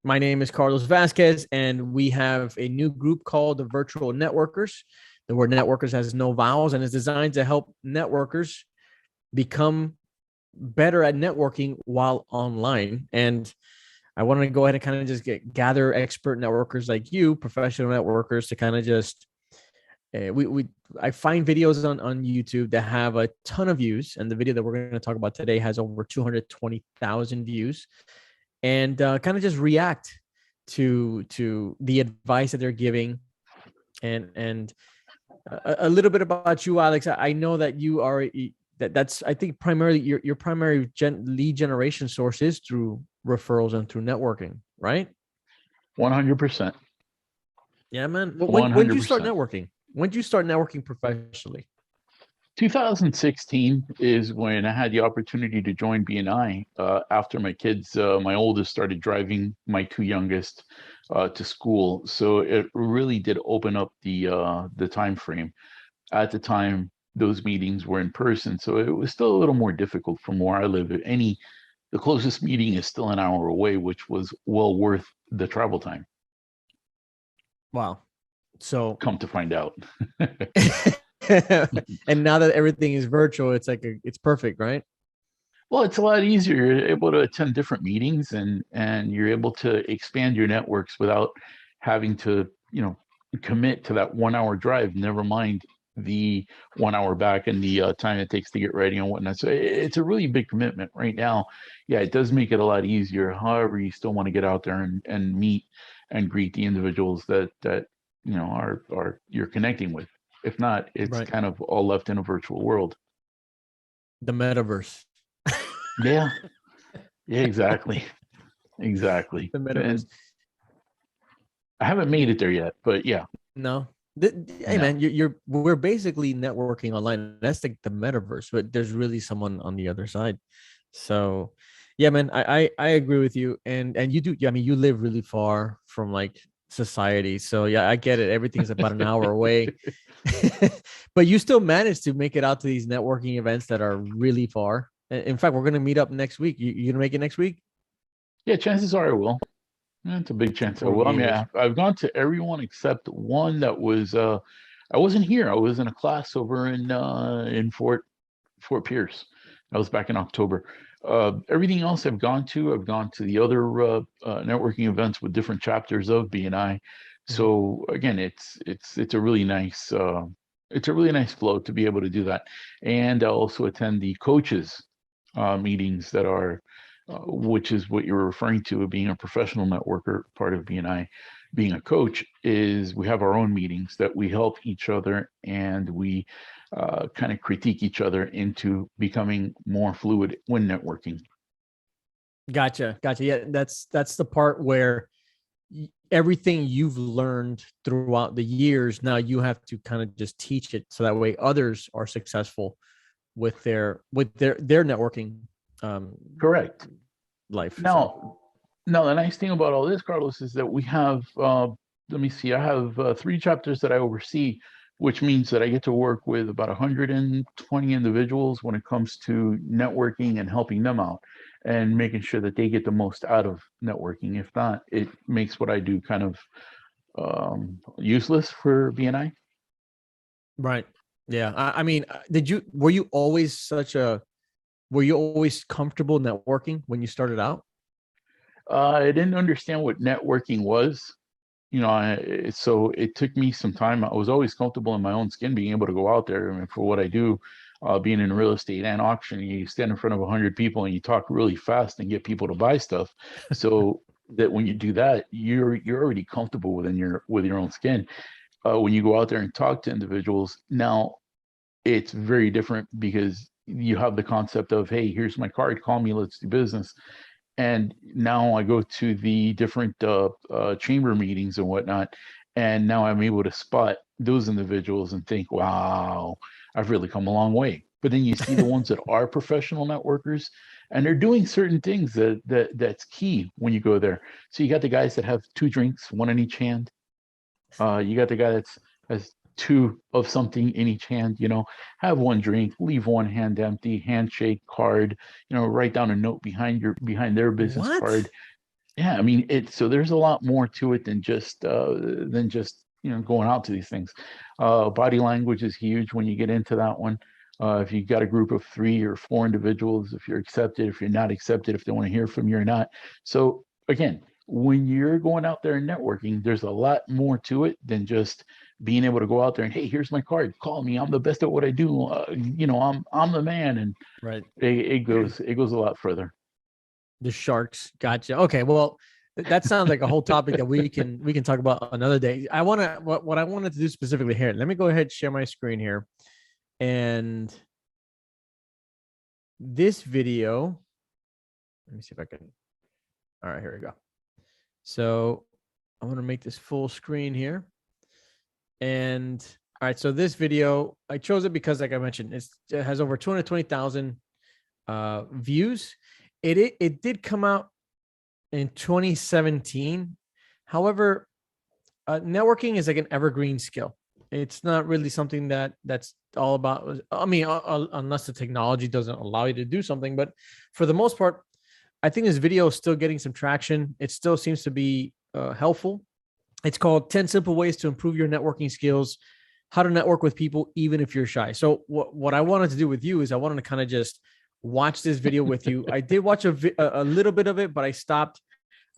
My name is Carlos Vasquez, and we have a new group called the Virtual Networkers. The word networkers has no vowels and is designed to help networkers become better at networking while online. And I want to go ahead and kind of just gather expert networkers like you, professional networkers, to kind of just we I find videos on YouTube that have a ton of views, and the video that we're going to talk about today has over 220,000 views, and kind of just react to the advice that they're giving, and a little bit about you, Alex. I know that you are that's I think primarily your primary lead generation source is through referrals and through networking, right? 100%. Yeah, man. When did you start 100%. networking? When did you start networking professionally? 2016 is when I had the opportunity to join BNI after my kids, my oldest started driving my two youngest to school. So it really did open up the time frame. At the time, those meetings were in person, so it was still a little more difficult from where I live. The closest meeting is still an hour away, which was well worth the travel time. Wow. So Come to find out. and now that everything is virtual, it's like it's perfect, right? Well, it's a lot easier. You're able to attend different meetings and you're able to expand your networks without having to, commit to that 1 hour drive, never mind the 1 hour back and the time it takes to get ready and whatnot. So it's a really big commitment right now. Yeah, it does make it a lot easier. However, you still want to get out there and meet and greet the individuals that are you're connecting with. If not, it's Right. kind of all left in a virtual world. The metaverse. Yeah, yeah, exactly. Exactly. The And metaverse. I haven't Yeah. made it there yet, but yeah, No. Hey no. man, we're basically networking online. That's like the metaverse, but there's really someone on the other side. So yeah, man, I agree with you. And you do, yeah, I mean, you live really far from like society. So yeah, I get it. Everything's about an hour away. But you still manage to make it out to these networking events that are really far. In fact, we're gonna meet up next week. You gonna make it next week? Yeah, chances are I will. It's a big chance I Go will. I mean, Gators. I've gone to everyone except one that was I wasn't here. I was in a class over in Fort Pierce. That was back in October. Everything else I've gone to. I've gone to the other networking events with different chapters of BNI. Mhm. So again, it's a really nice it's a really nice flow to be able to do that, and I also attend the coaches meetings that are which is what you're referring to being a professional networker. Part of BNI being a coach is we have our own meetings that we help each other and we kind of critique each other into becoming more fluid when networking. Gotcha. Yeah, that's the part where everything you've learned throughout the years, now you have to kind of just teach it so that way others are successful with their networking um Correct. life. So Now, the nice thing about all this, Carlos, is that we have, let me see, I have three chapters that I oversee, which means that I get to work with about 120 individuals when it comes to networking and helping them out and making sure that they get the most out of networking. If not, it makes what I do kind of useless for BNI. right. Yeah. I mean, were you always comfortable networking when you started out? I didn't understand what networking was. So it took me some time. I was always comfortable in my own skin, being able to go out there. I mean, for what I do, being in real estate and auction, you stand in front of 100 people and you talk really fast and get people to buy stuff. So that when you do that, you're already comfortable with your own skin. When you go out there and talk to individuals, now it's very different because you have the concept of, hey, here's my card, call me, let's do business. And now I go to the different chamber meetings and whatnot, and now I'm able to spot those individuals and think, wow, I've really come a long way. But then you see the ones that are professional networkers, and they're doing certain things that's key when you go there. So you got the guys that have two drinks, one in each hand. You got the guy that's has two of something in each hand. Have one drink, leave one hand empty, handshake, card. Write down a note behind their business What? card. Yeah, I mean, so there's a lot more to it than just going out to these things. Body language is huge when you get into that one. If you got a group of 3 or 4 individuals, if you're accepted, if you're not accepted, if they want to hear from you or not. So again, when you're going out there and networking, there's a lot more to it than just being able to go out there and, hey, here's my card, call me, I'm the best at what I do. I'm the man, and Right. it goes a lot further. The sharks. Gotcha. Okay. Well, that sounds like a whole topic that we can talk about another day. What I wanted to do specifically here. Let me go ahead and share my screen here. And this video, let me see if I can. All right, here we go. So I want to make this full screen here. And all right, so this video, I chose it because, like I mentioned, it has over 220,000 views. It did come out in 2017. However, networking is like an evergreen skill. It's not really something that's all about. I mean, unless the technology doesn't allow you to do something. But for the most part, I think this video is still getting some traction. It still seems to be helpful. It's called 10 Simple Ways to Improve Your Networking Skills, how to network with people, even if you're shy. So what I wanted to do with you is I wanted to kind of just watch this video with you. I did watch a little bit of it, but I stopped.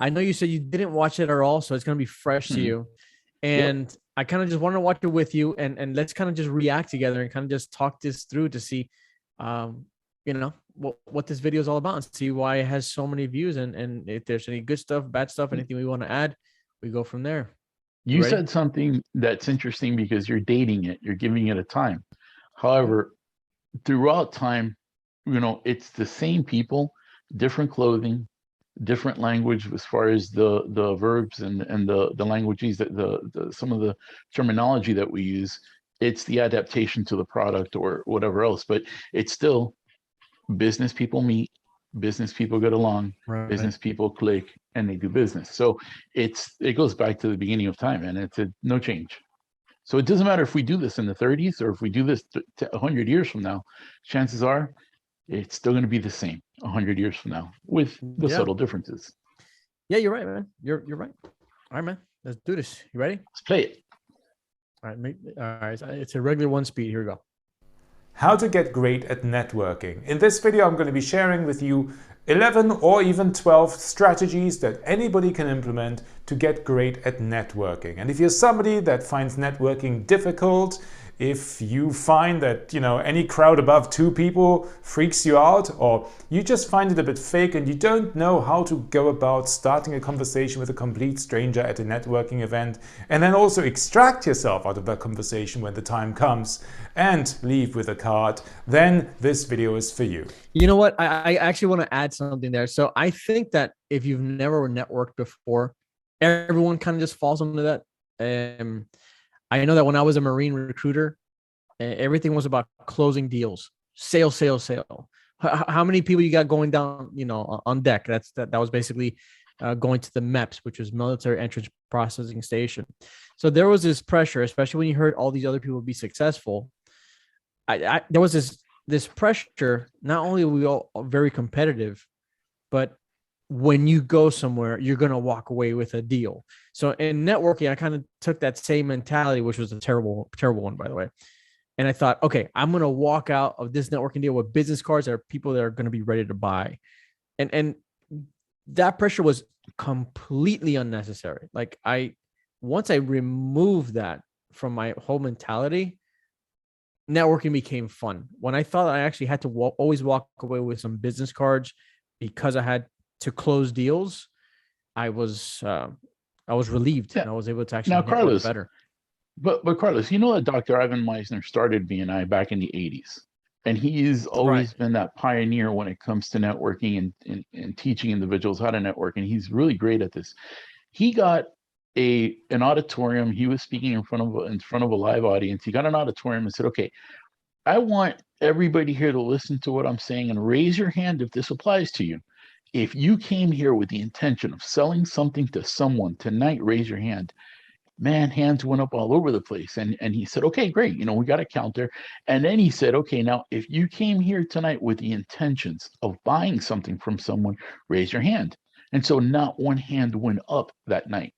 I know you said you didn't watch it at all, so it's going to be fresh to you. And yep. I kind of just wanted to watch it with you, and let's kind of just react together and kind of just talk this through to see, what this video is all about, and see why it has so many views, and if there's any good stuff, bad stuff, anything we want to add, we go from there. You said something that's interesting because you're dating it, you're giving it a time. However, throughout time, it's the same people, different clothing, different language as far as the verbs and the languages, that some of the terminology that we use. It's the adaptation to the product or whatever else, but it's still business people meet, business people get along, business people click, and they do business. So it goes back to the beginning of time, and it's no change. So it doesn't matter if we do this in the 30s or if we do this 100 years from now, chances are it's still going to be the same 100 years from now with the subtle differences. Yeah, you're right, man. You're right. All right, man. Let's do this. You ready? Let's play it. All right. It's a regular 1 speed. Here we go. How to get great at networking. In this video, I'm going to be sharing with you 11 or even 12 strategies that anybody can implement to get great at networking. And if you're somebody that finds networking difficult, if you find that, any crowd above 2 people freaks you out, or you just find it a bit fake and you don't know how to go about starting a conversation with a complete stranger at a networking event, and then also extract yourself out of that conversation when the time comes and leave with a card, then this video is for you. You know what? I actually want to add something there. So I think that if you've never networked before, everyone kind of just falls into that. I know that when I was a Marine recruiter, everything was about closing deals, sale. How many people you got going down, on deck? That was basically going to the MEPS, which was Military Entrance Processing Station. So there was this pressure, especially when you heard all these other people be successful. There was this pressure. Not only were we all very competitive, but when you go somewhere, you're going to walk away with a deal. So in networking, I kind of took that same mentality, which was a terrible one, by the way. And I thought, okay, I'm going to walk out of this networking deal with business cards that are people that are going to be ready to buy. And that pressure was completely unnecessary. Like once I removed that from my whole mentality, networking became fun. When I thought I actually had to always walk away with some business cards because I had to close deals, I was relieved. And I was able to actually now, Carlos, better. But Carlos, that Dr. Ivan Meisner started BNI back in the 80s, and he's always been that pioneer when it comes to networking and teaching individuals how to network, and he's really great at this. He got an auditorium. He was speaking in front of a live audience. He got an auditorium and said, okay, I want everybody here to listen to what I'm saying and raise your hand if this applies to you. If you came here with the intention of selling something to someone tonight, raise your hand. Man, hands went up all over the place. And he said, okay, great. We got a counter. And then he said, okay, now if you came here tonight with the intentions of buying something from someone, raise your hand. And so not one hand went up that night.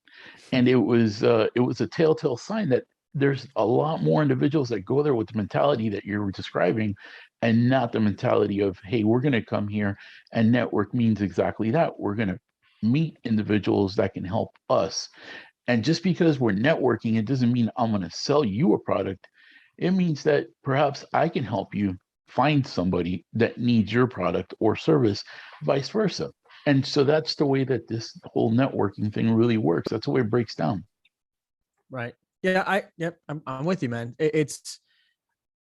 And it was a telltale sign that there's a lot more individuals that go there with the mentality that you're describing, and not the mentality of, hey, we're going to come here and network means exactly that. We're going to meet individuals that can help us. And just because we're networking, it doesn't mean I'm going to sell you a product. It means that perhaps I can help you find somebody that needs your product or service, vice versa. And so that's the way that this whole networking thing really works. That's the way it breaks down. Right. Yeah. I'm with you, man.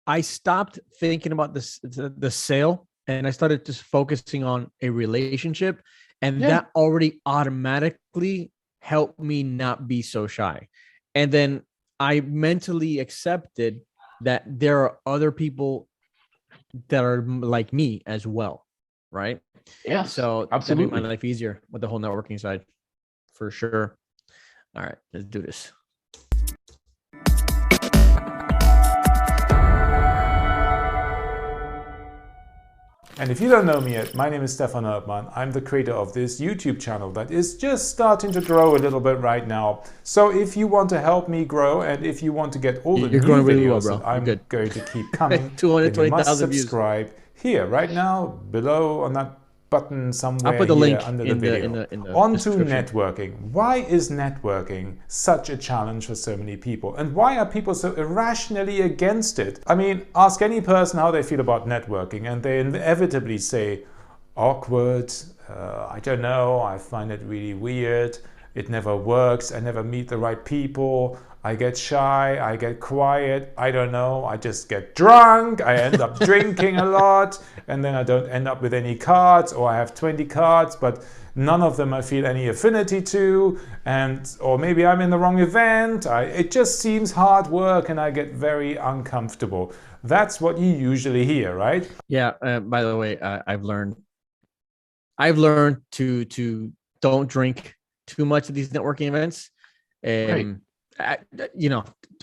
I stopped thinking about the sale, and I started just focusing on a relationship, and that already automatically helped me not be so shy. And then I mentally accepted that there are other people that are like me as well. Right. Yes. So absolutely. that made my life easier with the whole networking side, for sure. All right, let's do this. And if you don't know me yet, my name is Stefan Erdmann. I'm the creator of this YouTube channel that is just starting to grow a little bit right now. So if you want to help me grow, and if you want to get all the new videos really well, that I'm going to keep coming, then you must subscribe here right now below on that button somewhere. I'll put the link under the video. On to networking. Why is networking such a challenge for so many people? And why are people so irrationally against it? I mean, ask any person how they feel about networking, and they inevitably say, awkward, I don't know, I find it really weird, it never works, I never meet the right people, I get shy, I get quiet, I don't know, I just get drunk, I end up drinking a lot, and then I don't end up with any cards, or I have 20 cards, but none of them I feel any affinity to, or maybe I'm in the wrong event. It just seems hard work, and I get very uncomfortable. That's what you usually hear, right? Yeah, by the way, I've learned to don't drink too much at these networking events. Right.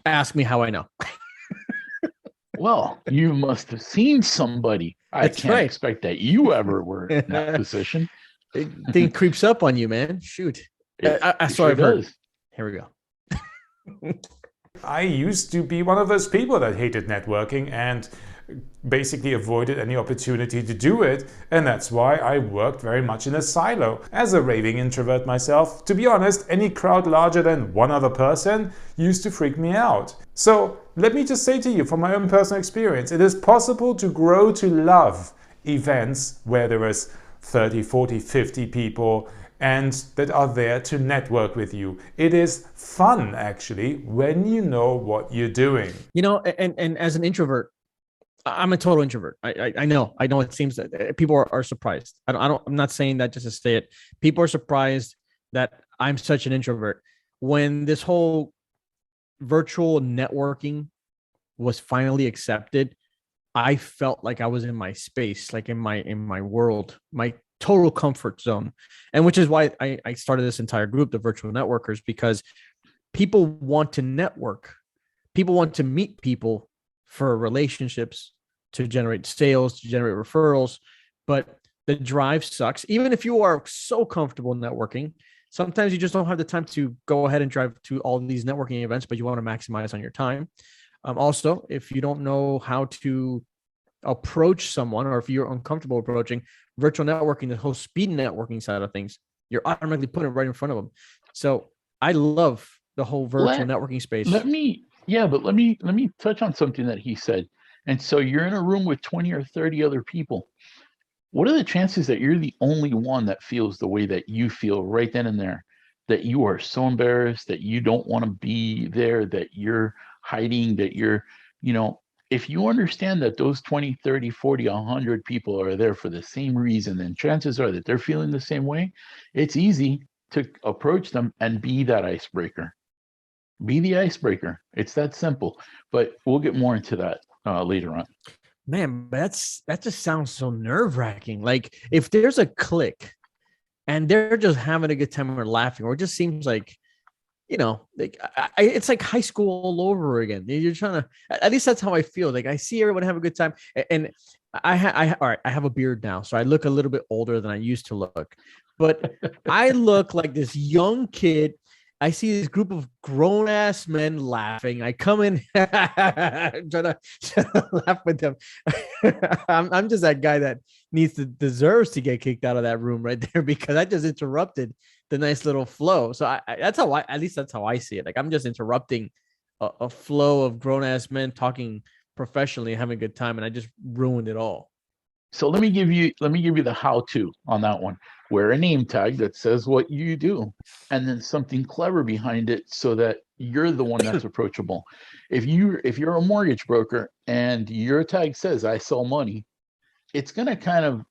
Ask me how I know. Well, you must have seen somebody. I can't expect that you ever were in that position. Thing creeps up on you, man. Shoot. Sure does. Here we go. I used to be one of those people that hated networking and basically avoided any opportunity to do it, and that's why I worked very much in a silo. As a raving introvert myself, to be honest, any crowd larger than one other person used to freak me out. So let me just say to you, from my own personal experience, it is possible to grow to love events where there is 30, 40, 50 people and that are there to network with you. It is fun, actually, when you know what you're doing. And as an introvert, I'm a total introvert. I know it seems that people are surprised. I'm not saying that just to say it. People are surprised that I'm such an introvert. When this whole virtual networking was finally accepted, I felt like I was in my space, like in my world, my total comfort zone. And which is why I started this entire group, the virtual networkers, because people want to network. People want to meet people for relationships, to generate sales, to generate referrals. But the drive sucks. Even if you are so comfortable networking, sometimes you just don't have the time to go ahead and drive to all these networking events, but you want to maximize on your time. Also, if you don't know how to approach someone, or if you're uncomfortable approaching virtual networking, the whole speed networking side of things, you're automatically putting it right in front of them. So I love the whole virtual networking space. Let me touch on something that he said. And so you're in a room with 20 or 30 other people. What are the chances that you're the only one that feels the way that you feel right then and there? That you are so embarrassed, that you don't want to be there, that you're hiding, that you're, if you understand that those 20, 30, 40, 100 people are there for the same reason, then chances are that they're feeling the same way. It's easy to approach them and be that icebreaker. Be the icebreaker. It's that simple. But we'll get more into that later on. Man, that just sounds so nerve-wracking. Like if there's a clique and they're just having a good time or laughing, or it just seems like, it's like high school all over again. You're trying to, at least that's how I feel. Like I see everyone have a good time, and I have a beard now, so I look a little bit older than I used to look. but I look like this young kid. I see this group of grown ass men laughing. I come in trying to laugh with them. I'm just that guy that deserves to get kicked out of that room right there because I just interrupted the nice little flow. So that's how at least that's how I see it. Like I'm just interrupting a flow of grown ass men talking professionally and having a good time, and I just ruined it all. So let me give you the how-to on that one. Wear a name tag that says what you do, and then something clever behind it so that you're the one that's approachable. If you're a mortgage broker and your tag says I sell money, it's gonna kind of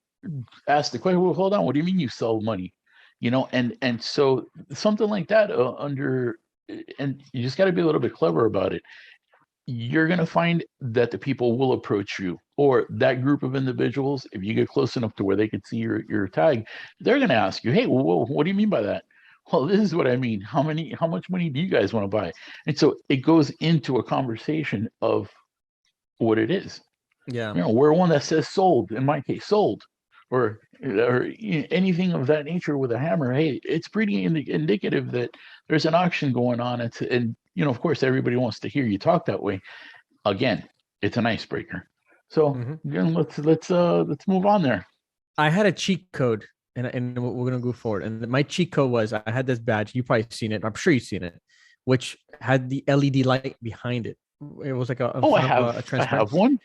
ask the question, well, hold on, what do you mean you sell money? And so something like that and you just got to be a little bit clever about it. You're going to find that the people will approach you, or that group of individuals, if you get close enough to where they can see your tag, they're going to ask you, hey, well, what do you mean by that? Well, this is what I mean. How much money do you guys want to buy? And so it goes into a conversation of what it is. Yeah. We're one that says sold, in my case, sold, or anything of that nature with a hammer. Hey, it's pretty indicative that there's an auction going on. And of course, everybody wants to hear you talk that way. Again, it's an icebreaker. So let's move on there. I had a cheat code, and we're gonna go forward. And my cheat code was I had this badge. You probably seen it. I'm sure you've seen it, which had the LED light behind it. It was like I have one.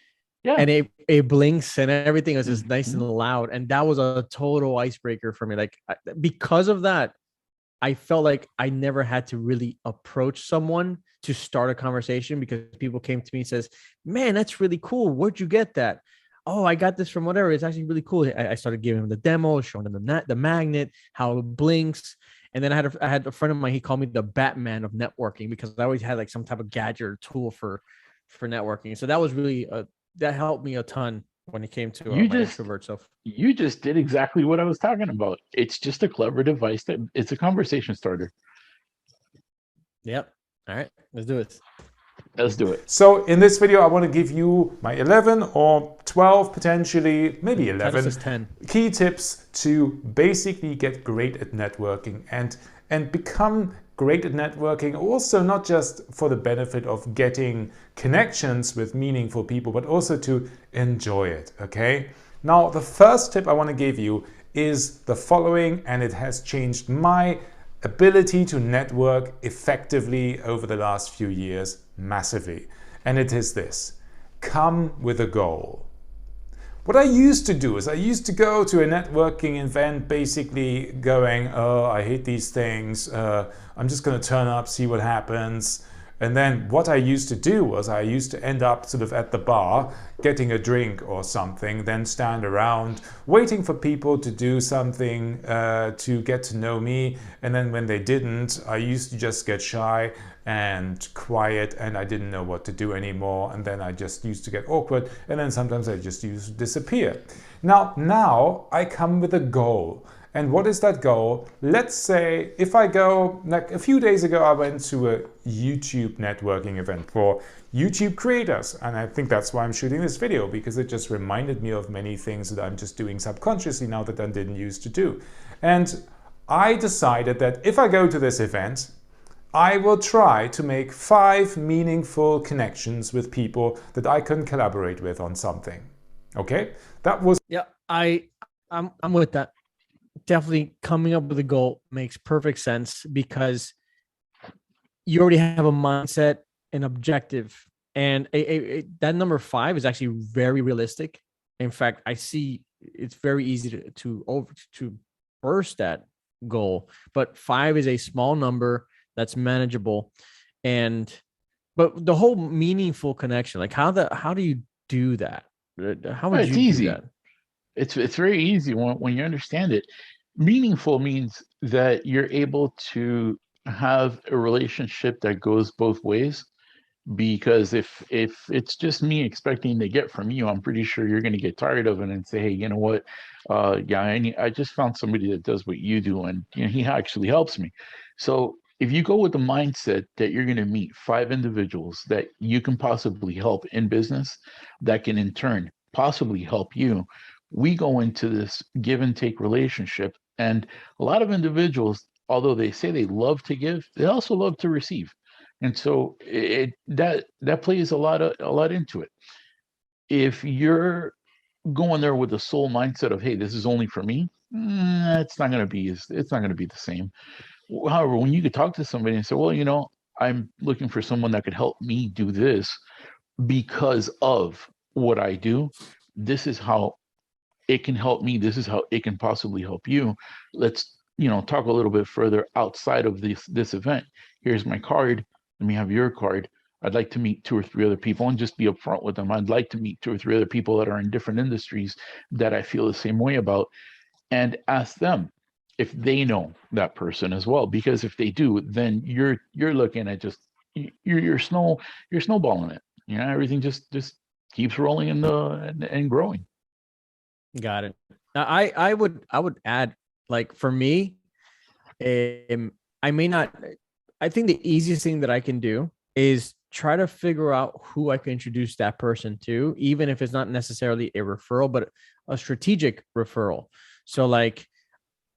Yeah. And it blinks and everything is just nice and loud. And that was a total icebreaker for me. Like because of that, I felt like I never had to really approach someone to start a conversation because people came to me and says, man, that's really cool. Where'd you get that? Oh, I got this from whatever. It's actually really cool. I started giving them the demo, showing them the magnet, how it blinks. And then I had a friend of mine, he called me the Batman of networking because I always had like some type of gadget or tool for networking. So that was really that helped me a ton when it came to my introvert self. You just did exactly what I was talking about. It's just a clever device it's a conversation starter. Yep. All right, let's do it. Let's do it. So in this video, I want to give you my 11 or 12, potentially maybe 11 10 key tips to basically get great at networking and become great at networking, also not just for the benefit of getting connections with meaningful people, but also to enjoy it, okay? Now, the first tip I want to give you is the following, and it has changed my ability to network effectively over the last few years massively. And it is this: come with a goal. What I used to do is I used to go to a networking event basically going, oh, I hate these things. I'm just going to turn up, see what happens. And then what I used to do was I used to end up sort of at the bar getting a drink or something, then stand around waiting for people to do something to get to know me. And then when they didn't, I used to just get shy and quiet, and I didn't know what to do anymore. And then I just used to get awkward, and then sometimes I just used to disappear. Now I come with a goal. And what is that goal? Let's say if I go, like a few days ago, I went to a YouTube networking event for YouTube creators. And I think that's why I'm shooting this video, because it just reminded me of many things that I'm just doing subconsciously now that I didn't used to do. And I decided that if I go to this event, I will try to make 5 meaningful connections with people that I can collaborate with on something. Okay? That was... Yeah, I'm with that. Definitely coming up with a goal makes perfect sense because you already have a mindset, an objective, and that number 5 is actually very realistic. In fact, I see it's very easy to burst that goal, but 5 is a small number that's manageable. But the whole meaningful connection, like how do you do that? How would you do that? It's very easy when you understand it. Meaningful means that you're able to have a relationship that goes both ways. Because if it's just me expecting to get from you, I'm pretty sure you're going to get tired of it and say, hey, you know what? I just found somebody that does what you do, and he actually helps me. So if you go with the mindset that you're going to meet 5 individuals that you can possibly help in business, that can in turn possibly help you, we go into this give and take relationship And a lot of individuals, although they say they love to give, they also love to receive. And so that plays a lot into it. If you're going there with the sole mindset of, hey, this is only for me, it's not going to be the same. However, when you could talk to somebody and say, well, I'm looking for someone that could help me do this because of what I do. This is how it can help me. This is how it can possibly help you. Let's, talk a little bit further outside of this event. Here's my card. Let me have your card. I'd like to meet 2 or 3 other people and just be upfront with them. I'd like to meet 2 or 3 other people that are in different industries that I feel the same way about, and ask them if they know that person as well. Because if they do, then you're looking at just you're snowballing it. Everything just keeps rolling and growing. Got it. Now, I would add, like, for me, I may not. I think the easiest thing that I can do is try to figure out who I can introduce that person to, even if it's not necessarily a referral, but a strategic referral. So, like,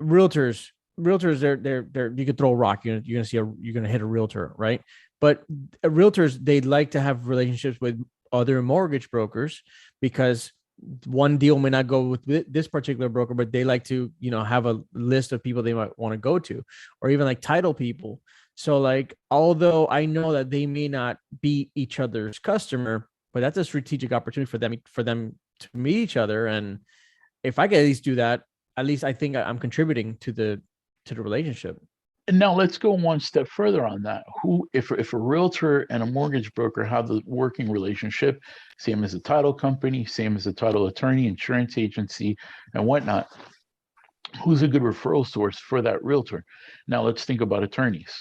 realtors, they're you could throw a rock, you're gonna hit a realtor, right? But realtors, they like to have relationships with other mortgage brokers, because one deal may not go with this particular broker, but they like to, have a list of people they might want to go to, or even like title people. So, like, although I know that they may not be each other's customer, but that's a strategic opportunity for them to meet each other. And if I can at least do that, at least I think I'm contributing to the relationship. And now let's go one step further on that. If a realtor and a mortgage broker have the working relationship, same as a title company, same as a title attorney, insurance agency, and whatnot, who's a good referral source for that realtor? Now let's think about attorneys.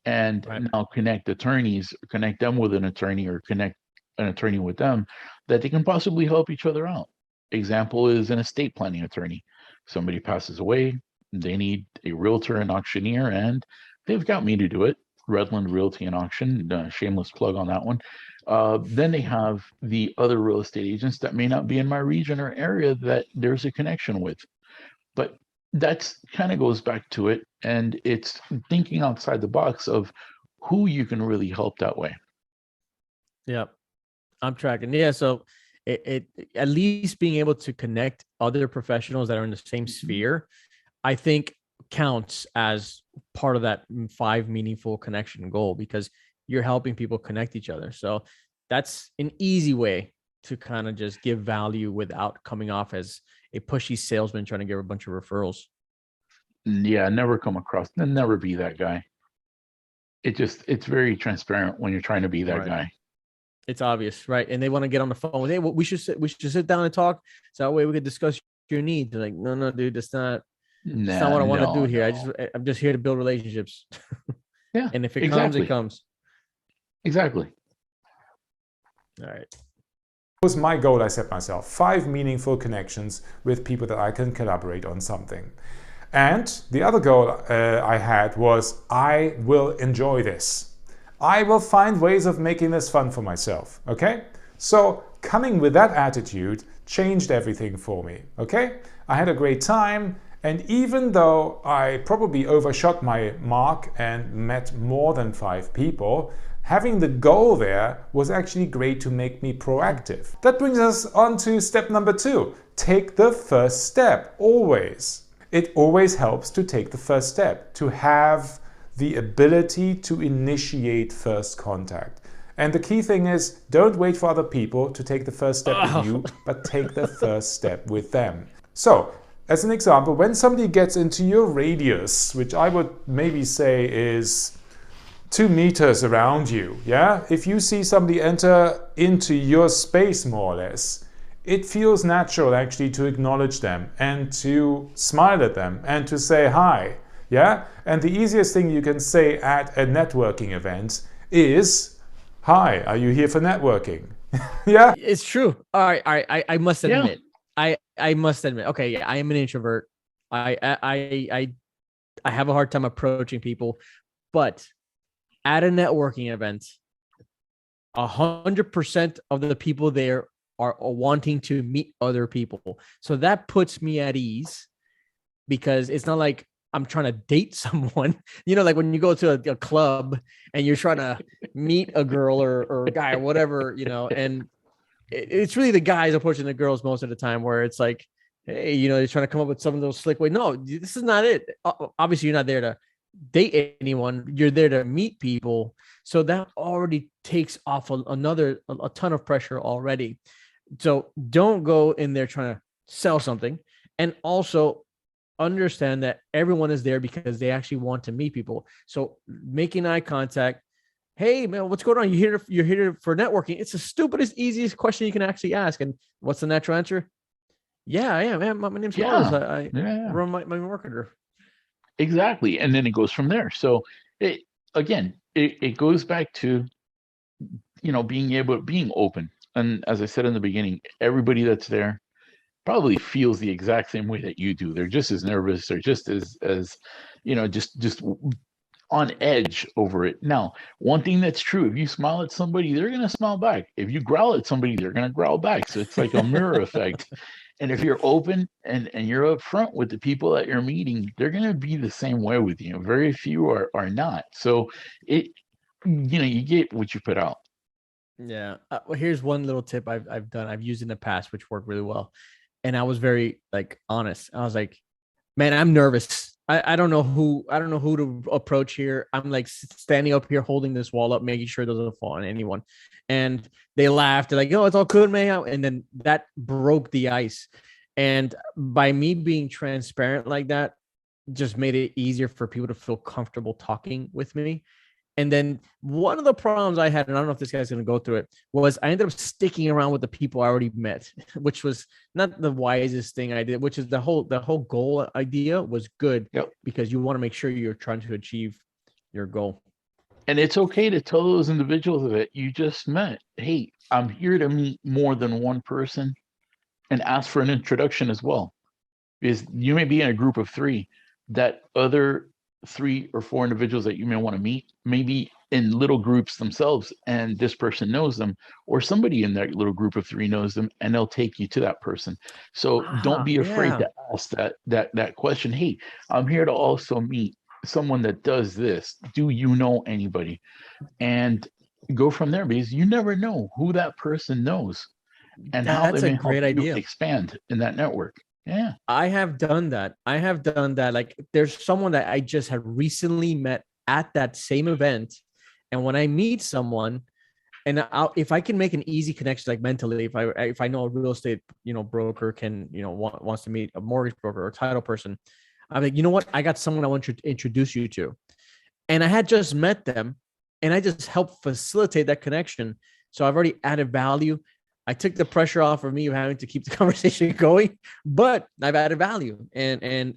And Right. Now connect them with an attorney, or connect an attorney with them, that they can possibly help each other out. Example is an estate planning attorney. Somebody passes away, they need a realtor and auctioneer, and they've got me to do it. Redland Realty and Auction, shameless plug on that one. Then they have the other real estate agents that may not be in my region or area that there's a connection with. But that's kind of goes back to it, and it's thinking outside the box of who you can really help that way. Yeah, I'm tracking. Yeah, so it at least being able to connect other professionals that are in the same sphere, I think, counts as part of that 5 meaningful connection goal, because you're helping people connect each other. So that's an easy way to kind of just give value without coming off as a pushy salesman trying to give a bunch of referrals. Yeah, never be that guy. It's very transparent when you're trying to be that guy. It's obvious, right? And they want to get on the phone with, hey, well, we should sit down and talk, so that way we could discuss your needs. They're like, no, dude, that's not what I want to do here. I'm just here to build relationships. Yeah. And if it comes, it comes. Exactly. All right. Was my goal I set myself: 5 meaningful connections with people that I can collaborate on something. And the other goal I had was, I will enjoy this. I will find ways of making this fun for myself. Okay? So coming with that attitude changed everything for me. Okay? I had a great time. And even though I probably overshot my mark and met more than 5 people, having the goal there was actually great to make me proactive. That brings us on to step number 2. Take the first step, always. It always helps to take the first step, to have the ability to initiate first contact. And the key thing is, don't wait for other people to take the first step with you, but take the first step with them. So, as an example, when somebody gets into your radius, which I would maybe say is 2 meters around you, yeah? If you see somebody enter into your space, more or less, it feels natural actually to acknowledge them and to smile at them and to say hi, yeah? And the easiest thing you can say at a networking event is, hi, are you here for networking? Yeah? It's true. All right. I must admit, I must admit, okay, yeah, I am an introvert. I have a hard time approaching people, but at a networking event, 100% of the people there are wanting to meet other people. So that puts me at ease. because it's not like I'm trying to date someone. You know, like when you go to a club and you're trying to meet a girl or a guy or whatever, you know, and it's really the guys approaching the girls most of the time, where it's like, hey, you know, they're trying to come up with some of those slick ways. No, this is not it. Obviously, you're not there to date anyone. You're there to meet people. So that already takes off a ton of pressure already. So don't go in there trying to sell something. And also understand that everyone is there because they actually want to meet people. So making eye contact. Hey man, what's going on? You're here for networking. It's the stupidest, easiest question you can actually ask. And what's the natural answer? Yeah, I am. Man, my name's Carlos. I run my marketer. Exactly. And then it goes from there. So it goes back to, you know, being open. And as I said in the beginning, everybody that's there probably feels the exact same way that you do. They're just as nervous. They're just as you know, just on edge over it. Now, one thing that's true, if you smile at somebody, they're going to smile back. If you growl at somebody, they're going to growl back. So it's like a mirror effect. And if you're open and you're upfront with the people that you're meeting, they're going to be the same way with you. Very few are not. So you know, you get what you put out. Yeah. Well, here's one little tip I've used in the past, which worked really well. And I was very like honest. I was like, man, I'm nervous. I don't know who to approach here. I'm like standing up here holding this wall up, making sure it doesn't fall on anyone. And they laughed. They're like, "Oh, it's all good, man." And then that broke the ice. And by me being transparent like that, just made it easier for people to feel comfortable talking with me. And then one of the problems I had, and I don't know if this guy's going to go through it, was I ended up sticking around with the people I already met, which was not the wisest thing I did, which is the whole goal idea was good. Yep. Because you want to make sure you're trying to achieve your goal. And it's okay to tell those individuals that you just met, hey, I'm here to meet more than one person, and ask for an introduction as well. Because you may be in a group of 3, that other 3 or 4 individuals that you may want to meet, maybe in little groups themselves, and this person knows them, or somebody in that little group of 3 knows them, and they'll take you to that person. So don't be afraid to ask that question. Hey, I'm here to also meet someone that does this. Do you know anybody? And go from there, because you never know who that person knows and how they may help you expand in that network. Yeah, I have done that. Like there's someone that I just had recently met at that same event. And when I meet someone, and if I can make an easy connection, like mentally, if I know a real estate, you know, broker can, you know, wants to meet a mortgage broker or title person, I'm like, you know what? I got someone I want to introduce you to. And I had just met them, and I just helped facilitate that connection. So I've already added value. I took the pressure off of me of having to keep the conversation going, but I've added value, and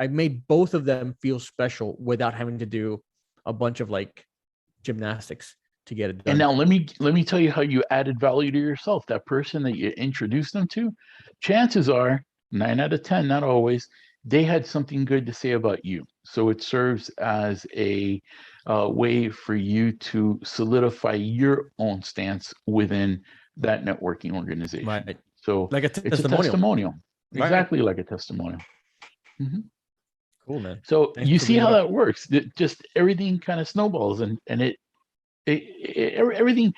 I made both of them feel special without having to do a bunch of like gymnastics to get it done. And now let me tell you how you added value to yourself. That person that you introduced them to, chances are 9 out of 10, not always, they had something good to say about you. So it serves as a way for you to solidify your own stance within that networking organization. Right. So like it's a testimonial. Right. Exactly like a testimonial. Mm-hmm. Cool, man. So you see how that works. Just everything kind of snowballs, and everything.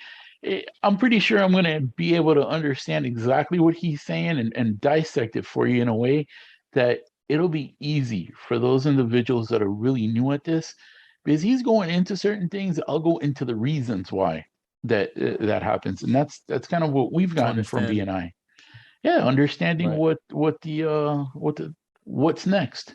I'm pretty sure I'm going to be able to understand exactly what he's saying and dissect it for you in a way that it'll be easy for those individuals that are really new at this, because he's going into certain things. I'll go into the reasons why that happens, and that's kind of what we've gotten from BNI. Yeah, understanding what's next.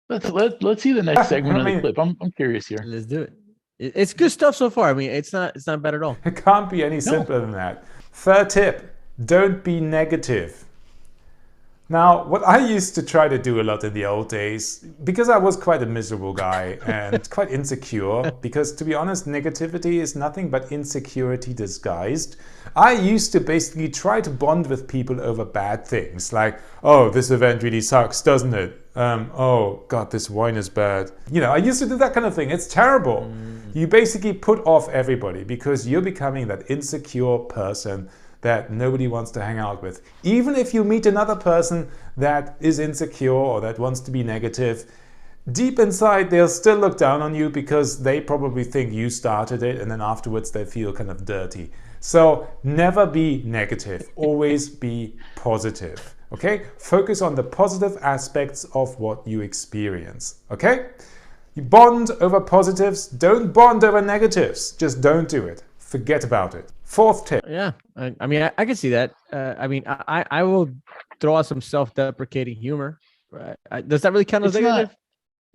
Let's see the next segment of the clip. I'm curious here. Let's do it. It's good stuff so far. I mean, it's not bad at all. It can't be any simpler than that. Third tip: don't be negative. Now, what I used to try to do a lot in the old days, because I was quite a miserable guy and quite insecure, because to be honest, negativity is nothing but insecurity disguised. I used to basically try to bond with people over bad things, like, oh, this event really sucks, doesn't it? Oh, God, this wine is bad. You know, I used to do that kind of thing. It's terrible. You basically put off everybody because you're becoming that insecure person that nobody wants to hang out with. Even if you meet another person that is insecure or that wants to be negative, deep inside they'll still look down on you because they probably think you started it, and then afterwards they feel kind of dirty. So never be negative, always be positive. Okay? Focus on the positive aspects of what you experience. Okay? You bond over positives, don't bond over negatives. Just don't do it. Forget about it. Fourth tip. Yeah, I mean, I can see that. I mean, I will throw out some self-deprecating humor. Right? Does that really count as negative?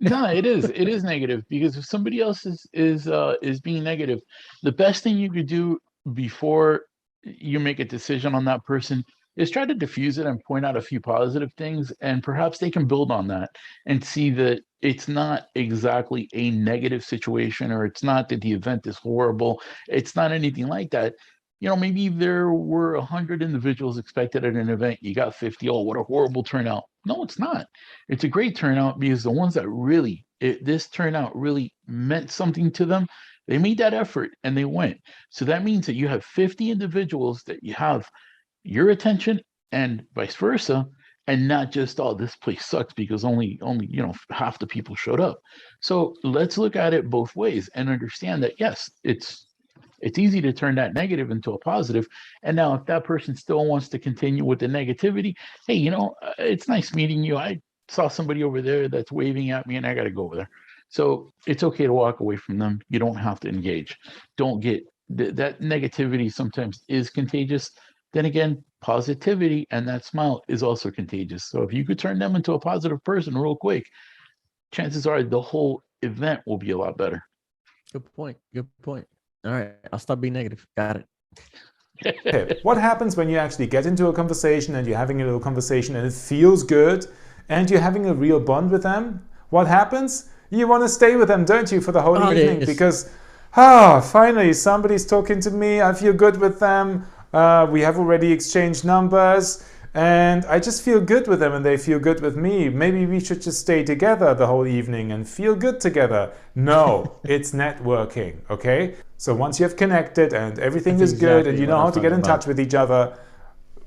No, it is. It is negative, because if somebody else is being negative, the best thing you could do before you make a decision on that person is try to diffuse it and point out a few positive things, and perhaps they can build on that and see that it's not exactly a negative situation, or it's not that the event is horrible. It's not anything like that. You know, maybe there were 100 individuals expected at an event. You got 50. Oh, what a horrible turnout. No, it's not. It's a great turnout, because the ones that really, this turnout really meant something to them, they made that effort and they went. So that means that you have 50 individuals that you have your attention, and vice versa, and not just, oh, this place sucks because only half the people showed up. So let's look at it both ways and understand that, yes, it's easy to turn that negative into a positive. And now if that person still wants to continue with the negativity, hey, it's nice meeting you. I saw somebody over there that's waving at me and I got to go over there. So it's okay to walk away from them. You don't have to engage. Don't get that negativity sometimes is contagious. Then again, positivity and that smile is also contagious. So if you could turn them into a positive person real quick, chances are the whole event will be a lot better. Good point. Good point. All right, I'll stop being negative. Got it. Okay. What happens when you actually get into a conversation and you're having a little conversation and it feels good and you're having a real bond with them? What happens? You want to stay with them, don't you, for the whole evening? Because, finally, somebody's talking to me. I feel good with them. We have already exchanged numbers and I just feel good with them and they feel good with me. Maybe we should just stay together the whole evening and feel good together. No, it's networking, okay? So once you have connected and everything is good and you know how to get in touch with each other,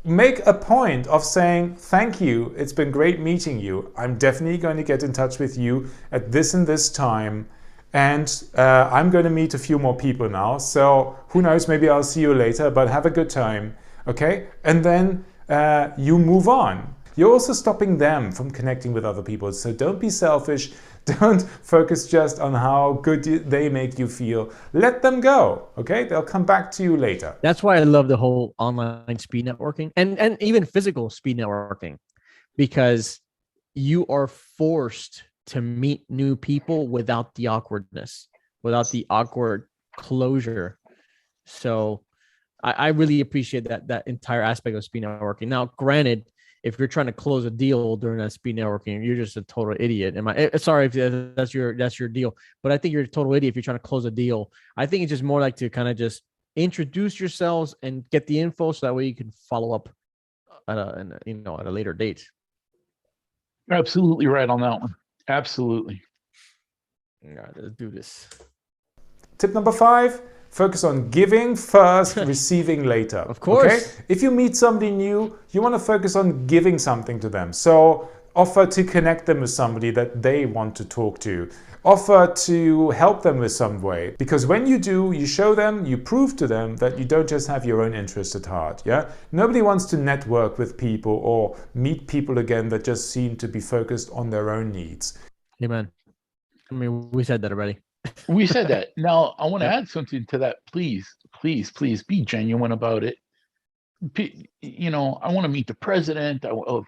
make a point of saying, thank you, it's been great meeting you. I'm definitely going to get in touch with you at this and this time. And I'm going to meet a few more people now. So who knows, maybe I'll see you later, but have a good time, okay? And then you move on. You're also stopping them from connecting with other people. So don't be selfish. Don't focus just on how good they make you feel. Let them go, okay? They'll come back to you later. That's why I love the whole online speed networking and even physical speed networking, because you are forced to meet new people without the awkwardness, without the awkward closure. So I really appreciate that entire aspect of speed networking. Now, granted, if you're trying to close a deal during that speed networking, you're just a total idiot. Sorry if that's your deal, but I think you're a total idiot if you're trying to close a deal. I think it's just more like to kind of just introduce yourselves and get the info, so that way you can follow up at a later date. You're absolutely right on that one. Absolutely. All right, let's do this. Tip number 5, focus on giving first, receiving later. Of course. Okay? If you meet somebody new, you want to focus on giving something to them. So offer to connect them with somebody that they want to talk to. Offer to help them with some way. Because when you do, you show them, you prove to them that you don't just have your own interest at heart. Yeah? Nobody wants to network with people or meet people again that just seem to be focused on their own needs. Hey, man. I mean, we said that already. We said that. Now, I want to add something to that. Please, please, please be genuine about it. I want to meet the president of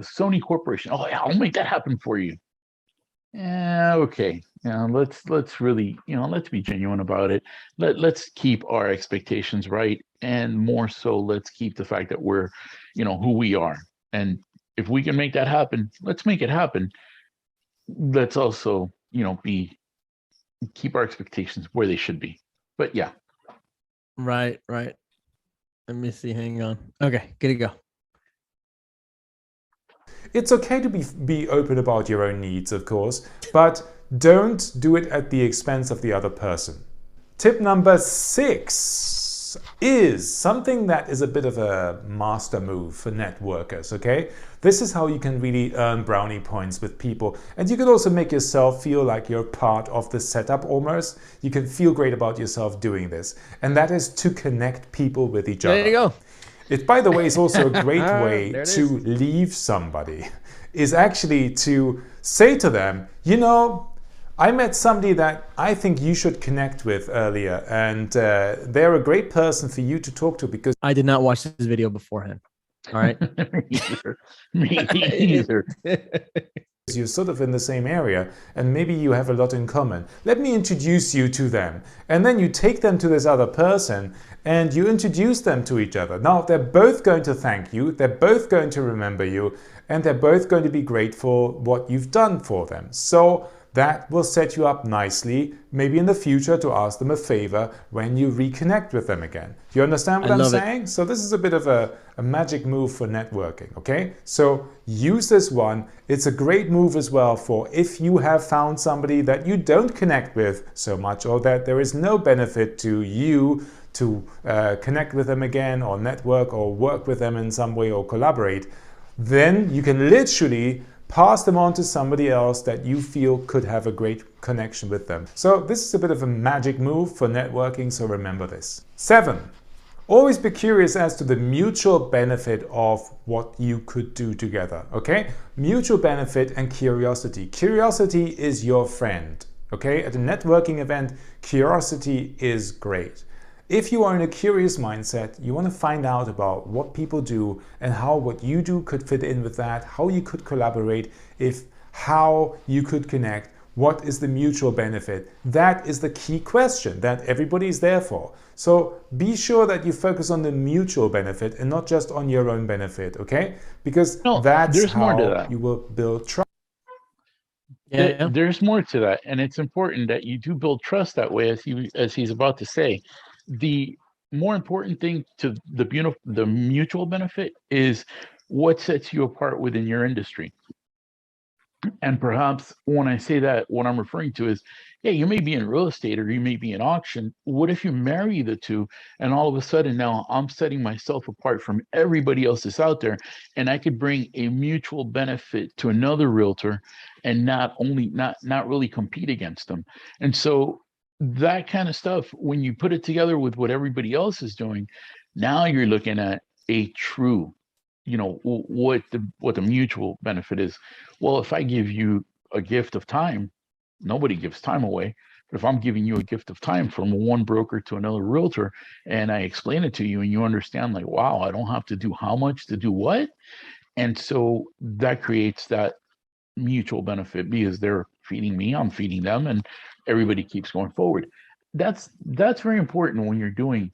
Sony Corporation. Oh, yeah, I'll make that happen for you. Yeah, okay. Let's really, let's be genuine about it. Let's keep our expectations right, and more so, let's keep the fact that we're, who we are. And if we can make that happen, let's make it happen. Let's also, keep our expectations where they should be. But yeah. Right. Let me see. Hang on. Okay, get it go. It's okay to be open about your own needs, of course, but don't do it at the expense of the other person. Tip number 6 is something that is a bit of a master move for networkers, okay? This is how you can really earn brownie points with people. And you can also make yourself feel like you're part of the setup almost. You can feel great about yourself doing this. And that is to connect people with each other. There you go. It, by the way, is also a great way to leave somebody, is actually to say to them, you know, I met somebody that I think you should connect with earlier, and they're a great person for you to talk to because I did not watch this video beforehand. All right. Me either. you're sort of in the same area and maybe you have a lot in common. Let me introduce you to them. And then you take them to this other person and you introduce them to each other. Now they're both going to thank you, they're both going to remember you, and they're both going to be grateful what you've done for them. So that will set you up nicely, maybe in the future, to ask them a favor when you reconnect with them again. Do you understand what I'm saying? So this is a bit of a magic move for networking, okay? So use this one. It's a great move as well for if you have found somebody that you don't connect with so much, or that there is no benefit to you to connect with them again, or network, or work with them in some way, or collaborate. Then you can literally pass them on to somebody else that you feel could have a great connection with them. So this is a bit of a magic move for networking, so remember this. 7. Always be curious as to the mutual benefit of what you could do together, okay? Mutual benefit and curiosity. Curiosity is your friend, okay? At a networking event, curiosity is great. If you are in a curious mindset, you want to find out about what people do and how what you do could fit in with that, how you could collaborate, how you could connect, what is the mutual benefit. That is the key question that everybody is there for. So be sure that you focus on the mutual benefit and not just on your own benefit, okay? Because that's how you will build trust. Yeah. There's more to that, and it's important that you do build trust that way, as he's about to say. The more important thing to the mutual benefit is what sets you apart within your industry. And perhaps when I say that, what I'm referring to is, yeah, you may be in real estate or you may be in auction. What if you marry the two and all of a sudden now I'm setting myself apart from everybody else that's out there, and I could bring a mutual benefit to another realtor and not really compete against them. And so that kind of stuff, when you put it together with what everybody else is doing, now you're looking at a true, what the mutual benefit is. Well, if I give you a gift of time, nobody gives time away. But if I'm giving you a gift of time from one broker to another realtor, and I explain it to you and you understand, like, wow, I don't have to do how much to do what. And so that creates that mutual benefit, because they're feeding me, I'm feeding them, and everybody keeps going forward. That's very important when you're doing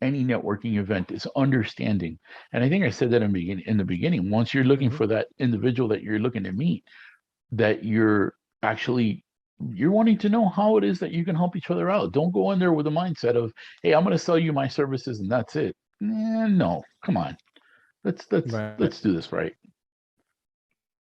any networking event, is understanding. And I think I said that in the beginning, once you're looking for that individual that you're looking to meet, that you're wanting to know how it is that you can help each other out. Don't go in there with a mindset of, hey, I'm going to sell you my services and that's it. No, come on. Let's do this right.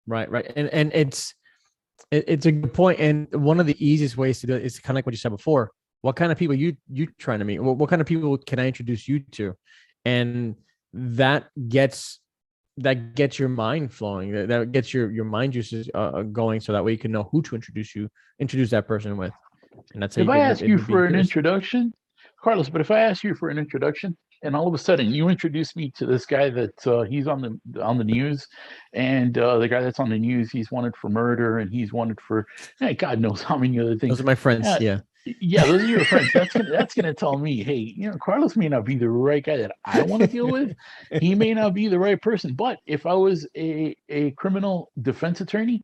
Right. And it's a good point. And one of the easiest ways to do it is kind of like what you said before. What kind of people you trying to meet? What kind of people can I introduce you to? And that gets your mind flowing. That gets your mind juices going, so that way you can know who to introduce that person with. And that's how if I ask you for an introduction, Carlos, but if I ask you for an introduction, and all of a sudden you introduce me to this guy that he's on the news, and the guy that's on the news, he's wanted for murder, and he's wanted for God knows how many other things. Those are my friends. Yeah, those are your friends. That's gonna tell me, hey, Carlos may not be the right guy that I want to deal with. He may not be the right person. But if I was a criminal defense attorney,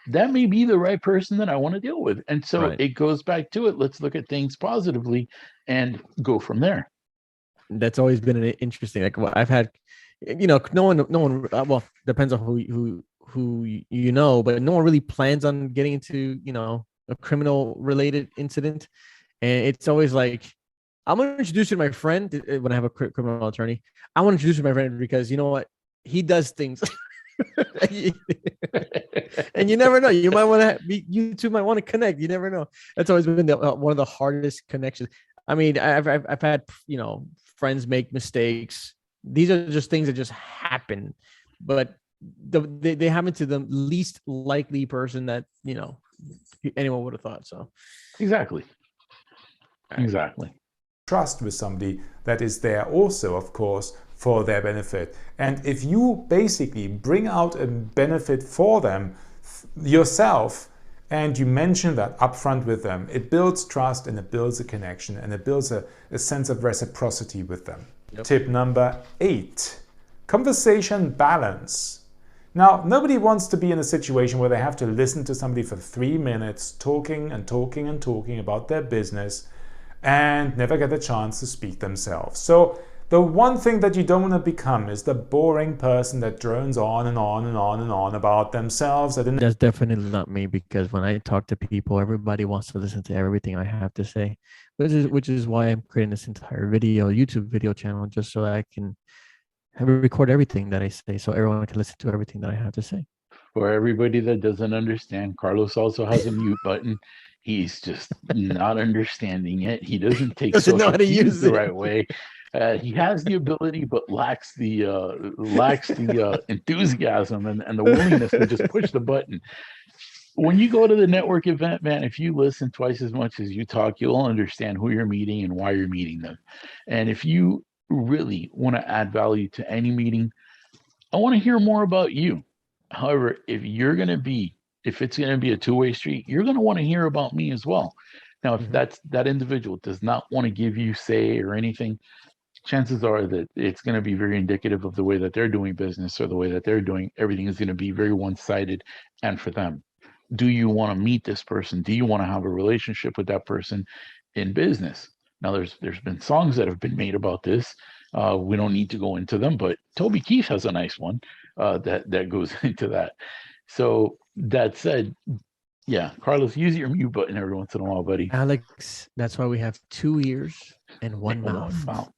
that may be the right person that I want to deal with. And so It goes back to it. Let's look at things positively and go from there. That's always been an interesting. Like, I've had, no one. Well, depends on who but no one really plans on getting into a criminal related incident. And it's always like, I'm going to introduce you to my friend when I have a criminal attorney. I want to introduce you to my friend because you know what? He does things. And you never know. You two might want to connect. You never know. That's always been one of the hardest connections. I mean, I've had, you know, friends make mistakes. These are just things that just happen, but they happen to the least likely person that, you know, anyone would have thought. So Exactly. right. Exactly. Trust with somebody that is there also, of course, for their benefit. And if you basically bring out a benefit for them yourself, and you mention that upfront with them, it builds trust and it builds a connection and it builds a sense of reciprocity with them. Yep. Tip number 8, conversation balance. Now, nobody wants to be in a situation where they have to listen to somebody for 3 minutes talking and talking and talking about their business and never get a chance to speak themselves. So the one thing that you don't want to become is the boring person that drones on and on and on and on about themselves. That's definitely not me, because when I talk to people, everybody wants to listen to everything I have to say, which is why I'm creating this entire YouTube video channel, just so I can record everything that I say, so everyone can listen to everything that I have to say. For everybody that doesn't understand, Carlos also has a mute button. He's just not understanding it. He doesn't take Doesn't know social how to cues use the it. right way. He has the ability, but lacks the enthusiasm and the willingness to just push the button. When you go to the network event, man, if you listen twice as much as you talk, you'll understand who you're meeting and why you're meeting them. And if you really want to add value to any meeting, I want to hear more about you. However, if it's going to be a two-way street, you're going to want to hear about me as well. Now, if that individual does not want to give you say or anything, chances are that it's going to be very indicative of the way that they're doing business, or the way that they're doing everything is going to be very one-sided and for them. Do you want to meet this person? Do you want to have a relationship with that person in business? Now, there's been songs that have been made about this. We don't need to go into them, but Toby Keith has a nice one that goes into that. So that said, yeah, Carlos, use your mute button every once in a while, buddy. Alex, that's why we have 2 ears and one mouth.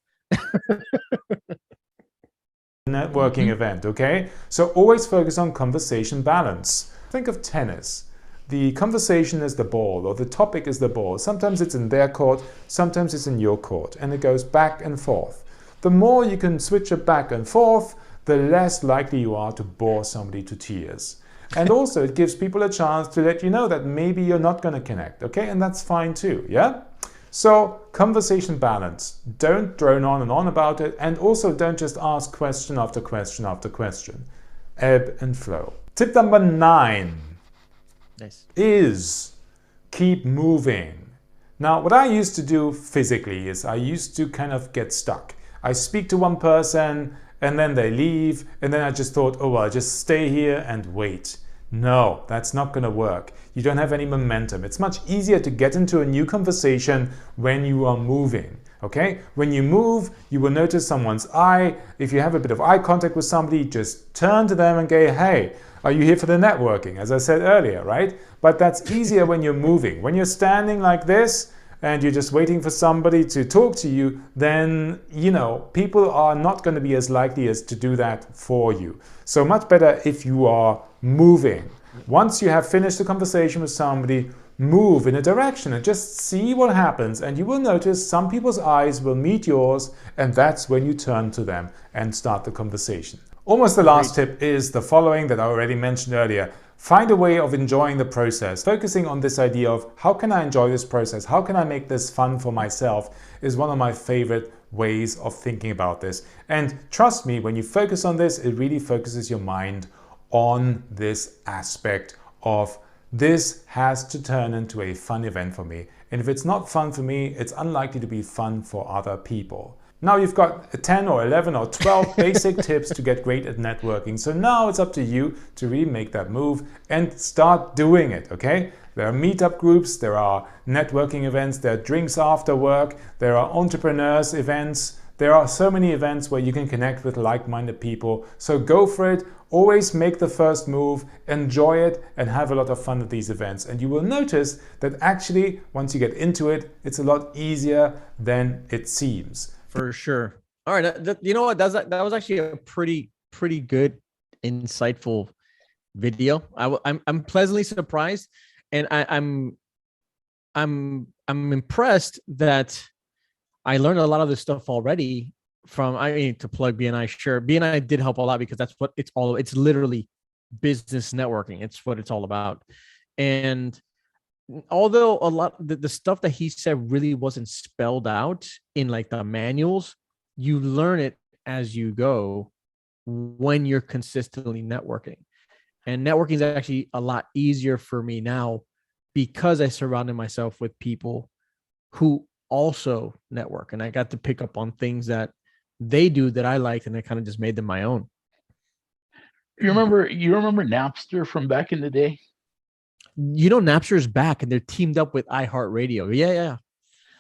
Networking event, okay? So always focus on conversation balance. Think of tennis. The conversation is the ball, or the topic is the ball. Sometimes it's in their court, sometimes it's in your court, and it goes back and forth. The more you can switch it back and forth, the less likely you are to bore somebody to tears. And also it gives people a chance to let you know that maybe you're not going to connect, okay? And that's fine too, yeah? So conversation balance. Don't drone on and on about it, and also don't just ask question after question after question. Ebb and flow. Tip number 9 is keep moving. Now, what I used to do physically is I used to kind of get stuck. I speak to one person and then they leave, and then I just thought, oh, well, I'll just stay here and wait. No, that's not going to work. You don't have any momentum. It's much easier to get into a new conversation when you are moving, okay? When you move, you will notice someone's eye. If you have a bit of eye contact with somebody, just turn to them and go, hey, are you here for the networking? As I said earlier, right? But that's easier when you're moving. When you're standing like this and you're just waiting for somebody to talk to you, then, you know, people are not going to be as likely as to do that for you. So much better if you are moving. Once you have finished the conversation with somebody, move in a direction and just see what happens, and you will notice some people's eyes will meet yours, and that's when you turn to them and start the conversation. Almost the last tip is the following that I already mentioned earlier. Find a way of enjoying the process. Focusing on this idea of how can I enjoy this process? How can I make this fun for myself is one of my favorite ways of thinking about this. And trust me, when you focus on this, it really focuses your mind on this aspect of this has to turn into a fun event for me. And if it's not fun for me, it's unlikely to be fun for other people. Now you've got 10 or 11 or 12 basic tips to get great at networking. So now it's up to you to really make that move and start doing it, okay? There are meetup groups, there are networking events, there are drinks after work, there are entrepreneurs events. There are so many events where you can connect with like-minded people. So go for it. Always make the first move, enjoy it, and have a lot of fun at these events. And you will notice that actually, once you get into it, it's a lot easier than it seems. For sure. All right. You know what? That was actually a pretty good, insightful video. I'm pleasantly surprised, and I'm impressed that I learned a lot of this stuff already from, I mean, to plug BNI, sure. BNI did help a lot because that's what it's literally business networking. It's what it's all about. And although a lot the stuff that he said really wasn't spelled out in like the manuals, you learn it as you go when you're consistently networking. And networking is actually a lot easier for me now because I surrounded myself with people who also network, and I got to pick up on things that they do that I liked, and I kind of just made them my own. You remember Napster from back in the day? You know, Napster is back and they're teamed up with iHeartRadio. Yeah.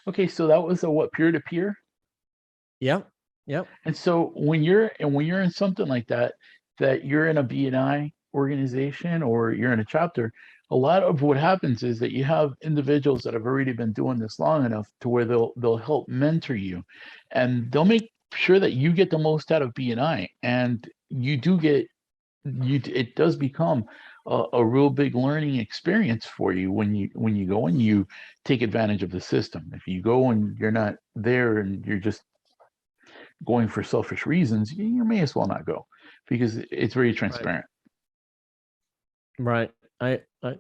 Okay, so that was a what, peer-to-peer? Yep. And so when you're in something like that, that you're in a BNI organization or you're in a chapter, a lot of what happens is that you have individuals that have already been doing this long enough to where they'll help mentor you, and they'll make sure that you get the most out of BNI, and you do get it does become a real big learning experience for you when you go and you take advantage of the system. If you go and you're not there and you're just going for selfish reasons, you may as well not go, because it's very transparent. Right.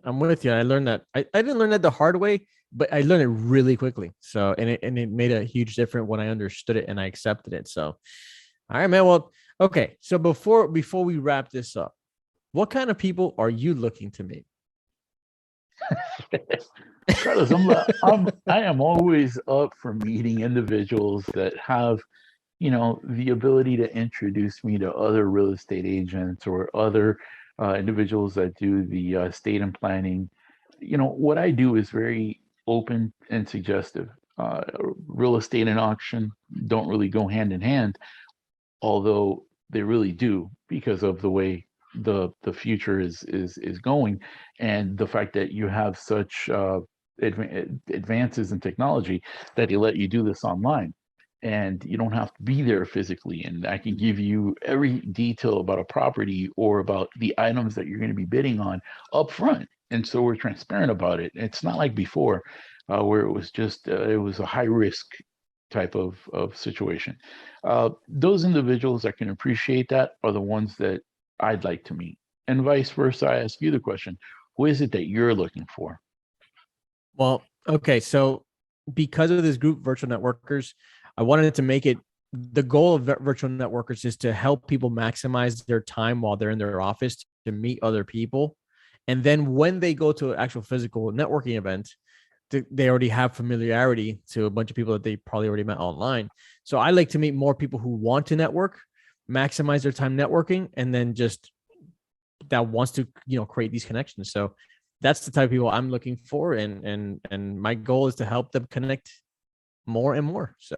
I'm with you. I learned that. I didn't learn that the hard way, but I learned it really quickly. So, and it made a huge difference when I understood it and I accepted it. So, all right, man. Well, okay. So before we wrap this up, what kind of people are you looking to meet? Carlos, I am always up for meeting individuals that have, the ability to introduce me to other real estate agents or other individuals that do the estate and planning. What I do is very open and suggestive. Real estate and auction don't really go hand in hand, although they really do, because of the way the future is going, and the fact that you have such advances in technology that they let you do this online, and you don't have to be there physically, and I can give you every detail about a property or about the items that you're going to be bidding on up front. And so we're transparent about it. It's not like before, where it was just it was a high risk type of situation. Those individuals that can appreciate that are the ones that I'd like to meet, and vice versa. I ask you the question: who is it that you're looking for? Well, okay, so because of this group, Virtual Networkers, I wanted to make it the goal of Virtual Networkers is to help people maximize their time while they're in their office to meet other people. And then when they go to an actual physical networking event, they already have familiarity to a bunch of people that they probably already met online. So I like to meet more people who want to network, maximize their time networking, and then just that wants to, create these connections. So that's the type of people I'm looking for. And my goal is to help them connect more and more. So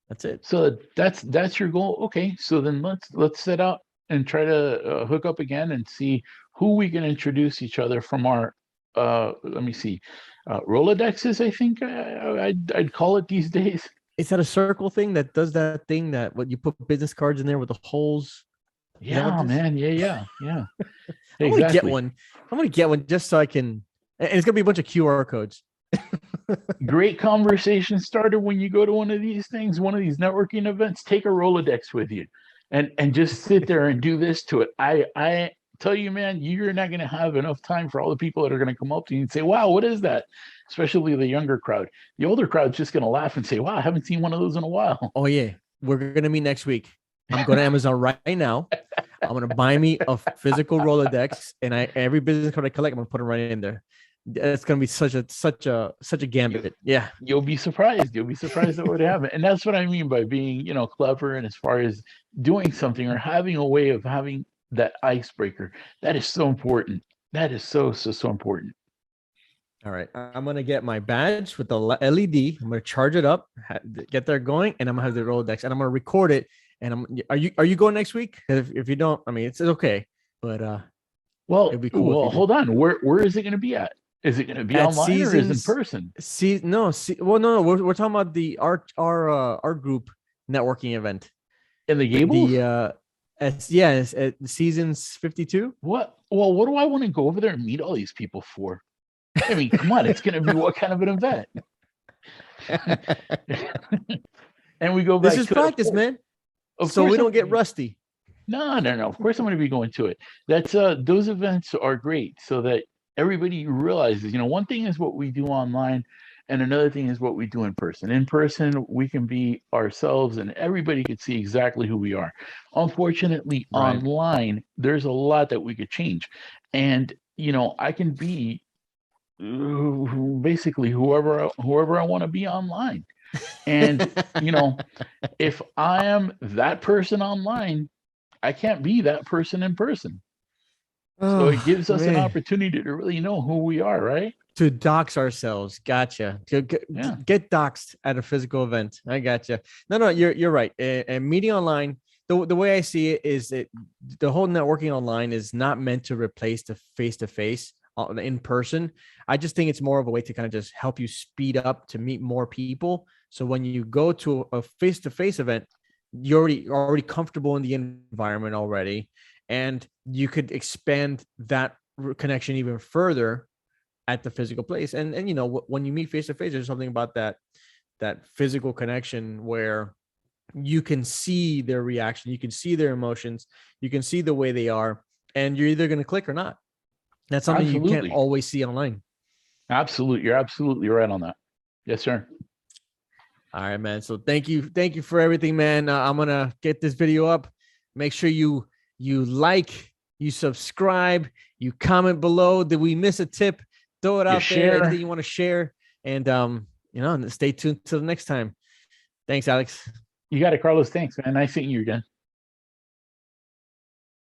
that's it. So that's your goal. Okay. So then let's set out and try to hook up again and see who we can introduce each other from our, let me see, Rolodexes, I think I'd call it these days. Is that a circle thing that does that thing that what you put business cards in there with the holes? Yeah, man. Yeah. I'm gonna get one. I'm gonna get one just so I can, and it's gonna be a bunch of QR codes. Great conversation starter when you go to one of these things, one of these networking events. Take a Rolodex with you and just sit there and do this to it. I tell you, man, you're not going to have enough time for all the people that are going to come up to you and say, wow, what is that? Especially the younger crowd. The older crowd's just going to laugh and say, wow, I haven't seen one of those in a while. Oh, yeah. We're going to meet next week. I'm going to Amazon right now. I'm going to buy me a physical Rolodex, and every business card I collect, I'm going to put it right in there. It's going to be such a gambit. Yeah. You'll be surprised. You'll be surprised at what happens. And that's what I mean by being, clever, and as far as doing something or having a way of having that icebreaker. That is so important. That is so important. All right. I'm going to get my badge with the LED. I'm going to charge it up, get there going, and I'm going to have the Rolodex, and I'm going to record it. And are you going next week? If you don't, I mean, it's okay, but well, it'd be cool. Well, hold on. Where is it going to be at? Is it going to be online or is it in person? No. No. We're talking about the our group networking event in the Gables. It's at Seasons 52. What? Well, what do I want to go over there and meet all these people for? I mean, come on, it's going to be what kind of an event? And we go back. This is practice, man. So we don't get rusty. No. Of course, I'm going to be going to it. That's those events are great, so that everybody realizes. One thing is what we do online, and another thing is what we do in person. In person, we can be ourselves, and everybody can see exactly who we are. Unfortunately, online, there's a lot that we could change, and I can be basically whoever I want to be online. And if I am that person online, I can't be that person in person. So it gives us an opportunity to really know who we are, right? To dox ourselves. Gotcha. To get doxed at a physical event. I gotcha. No, you're right. And meeting online, the way I see it is the whole networking online is not meant to replace the face-to-face in person. I just think it's more of a way to kind of just help you speed up to meet more people. So when you go to a face-to-face event, you're already comfortable in the environment already, and you could expand that connection even further at the physical place. And when you meet face-to-face, there's something about that physical connection where you can see their reaction, you can see their emotions, you can see the way they are, and you're either going to click or not. That's something you can't always see online. Absolutely. You're absolutely right on that. Yes, sir. All right, man. So thank you for everything, man. I'm going to get this video up. Make sure you like, you subscribe, you comment below. Did we miss a tip? Throw it out there. Anything you want to share, and stay tuned till the next time. Thanks, Alex. You got it, Carlos. Thanks, man. Nice seeing you again.